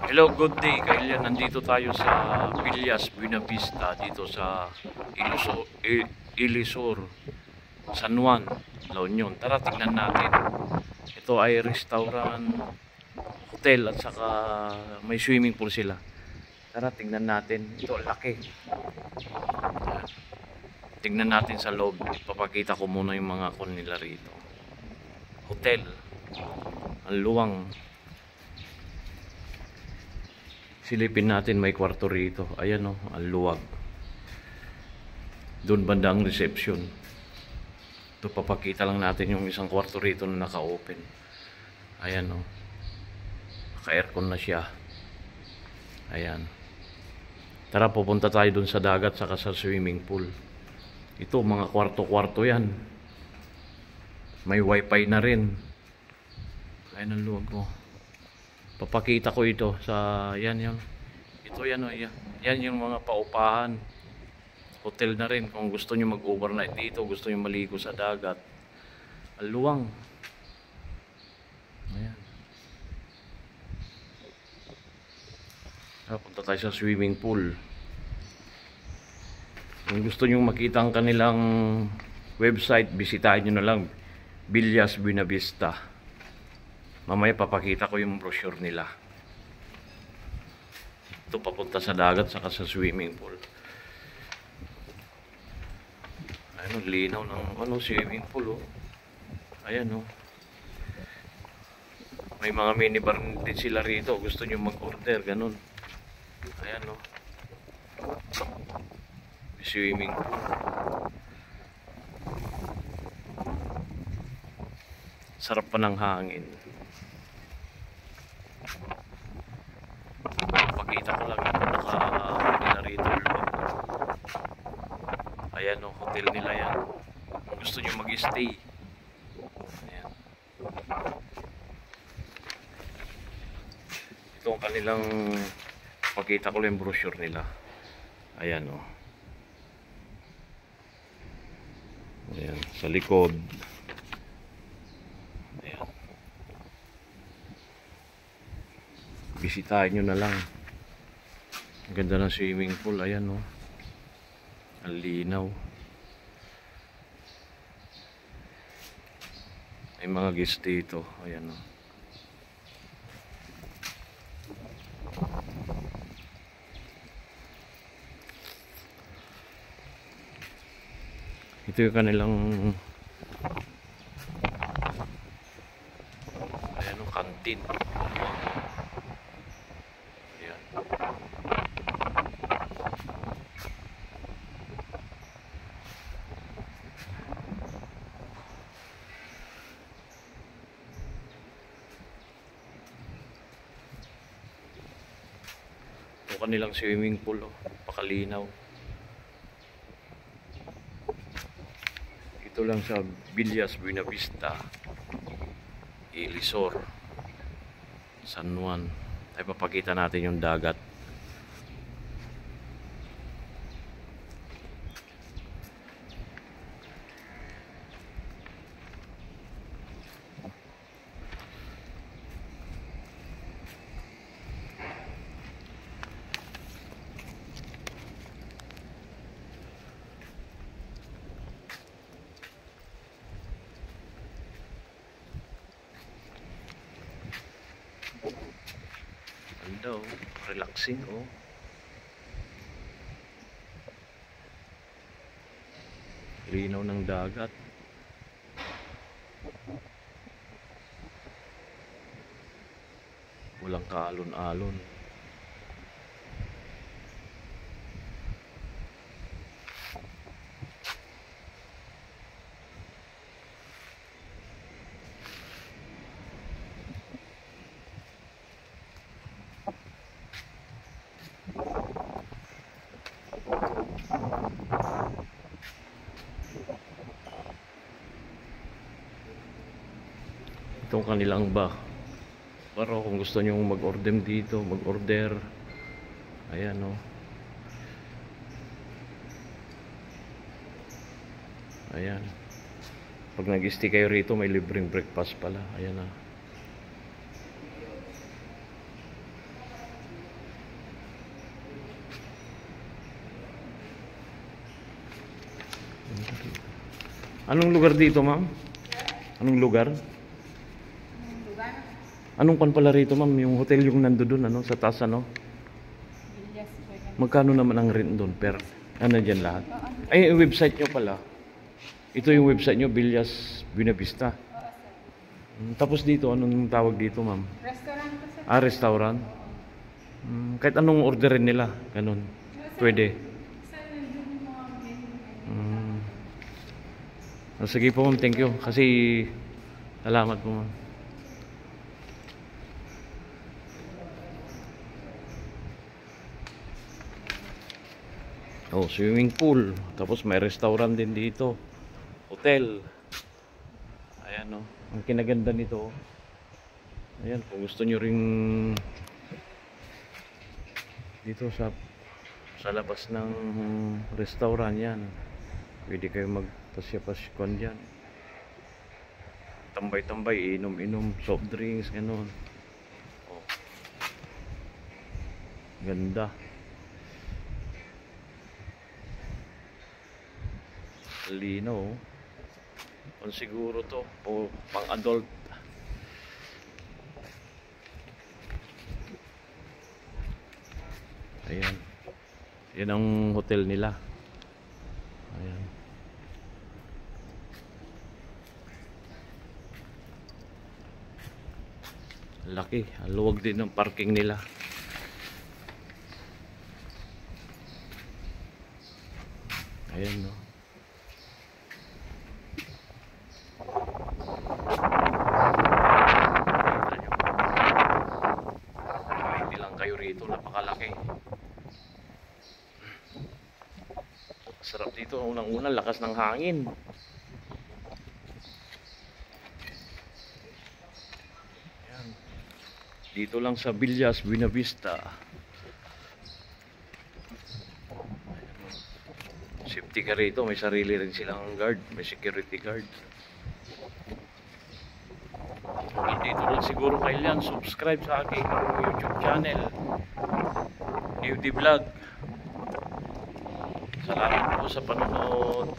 Hello, good day. Kailan nandito tayo sa Villas Buenavista dito sa Ilisur, San Juan, La Union. Tara tingnan natin. Ito ay restaurant, hotel at saka may swimming pool sila. Tara tingnan natin. Ito laki. Tingnan natin sa loob. Ipapakita ko muna yung mga kon nila rito. Hotel. Ang luwang. Silipin natin, may kwarto rito. Ayan o, ang luwag. Doon banda ang reception. Ito, papakita lang natin yung isang kwarto rito na naka-open. Ayan o. Naka-aircon na siya. Ayan. Tara, pupunta tayo doon sa dagat saka sa swimming pool. Ito, mga kwarto-kwarto yan. May wifi na rin. Ayan ang luwag ko. Papakita ko ito sa yan yung ito yan o yan yung mga paupahan. Hotel na rin kung gusto niyo mag-overnight dito, gusto niyo maligo sa dagat. Ang luwang. Ayan. Punta tayo sa swimming pool. Kung gusto niyo makita ang kanilang website, bisitahin niyo na lang Villas Buenavista. Mamaya papakita ko yung brochure nila. Ito papunta sa dagat saka sa swimming pool. Ayun, linaw ng swimming pool oh. Ayan oh. May mga minibar din sila rito. Gusto nyo mag-order, ganun. Ayan oh. May swimming pool. Sarap pa ng hangin. Pakita ko lang yung nila rito. Ayan o, hotel nila yan. Kung gusto nyo mag-stay. Ayan. Ito ang kanilang, pakita ko lang yung brochure nila. Ayan o. Ayan, sa likod. Ayan. Bisitahin nyo na lang. Ang ganda ng swimming pool. Ayan o. Ang linaw. May mga guest dito. Ayan o. Ito yung kanilang ayan o, kantin. Ayan. Ito kanilang swimming pool oh. Pakalinaw. Ito lang sa Villas Buenavista, Ilisur, San Juan. Ay papakita natin yung dagat. Hello, relaxing oh. Linaw ng dagat. Walang kaalon-alon. Itong kanilang bar. Pero kung gusto nyo mag-order dito, mag-order. Ayan o. Ayan. Pag nag-stay kayo rito, may libreng breakfast pala. Ayan na. Anong lugar dito, ma'am? Anong lugar? Lugar? Anong pan pala rito, ma'am? Yung hotel yung nandoon, ano, sa taas, ano? Villas Buena. Magkano naman ang rent doon per ano dyan lahat? Ay, yung website nyo pala. Ito yung website nyo, Villas Buena Vista. Oo, sir. Tapos dito, anong tawag dito, ma'am? Restaurant ko, sir. Ah, restaurant? Kahit anong orderin nila, ganun. Pwede. Sir, nandun yung mga menu. Sige po, ma'am, thank you. Kasi, salamat po, ma'am. Oh, swimming pool. Tapos may restaurant din dito. Hotel. Ayan, oh. Ang kinaganda nito. Ayan, kung gusto nyo ring dito sa labas ng restaurant yan. Pwede kayo magpasya-pasyakan dyan. Tambay-tambay, inom-inom, soft drinks, gano'n. Oh. Ganda. Lino. Kung siguro to o pang adult. Ayan. Yan ang hotel nila. Ayan. Laki. Ang luwag din ng parking nila. Ayan, no. Hindi lang kayo rito, napakalaki. Sarap dito, unang-una lakas ng hangin. Ayan. Dito lang sa Villas Buena Vista. Safety ka rito, may sarili rin silang guard, may security guard. Dito lang siguro kailan subscribe sa aking YouTube channel, Newdy Vlog. Salamat po sa panonood.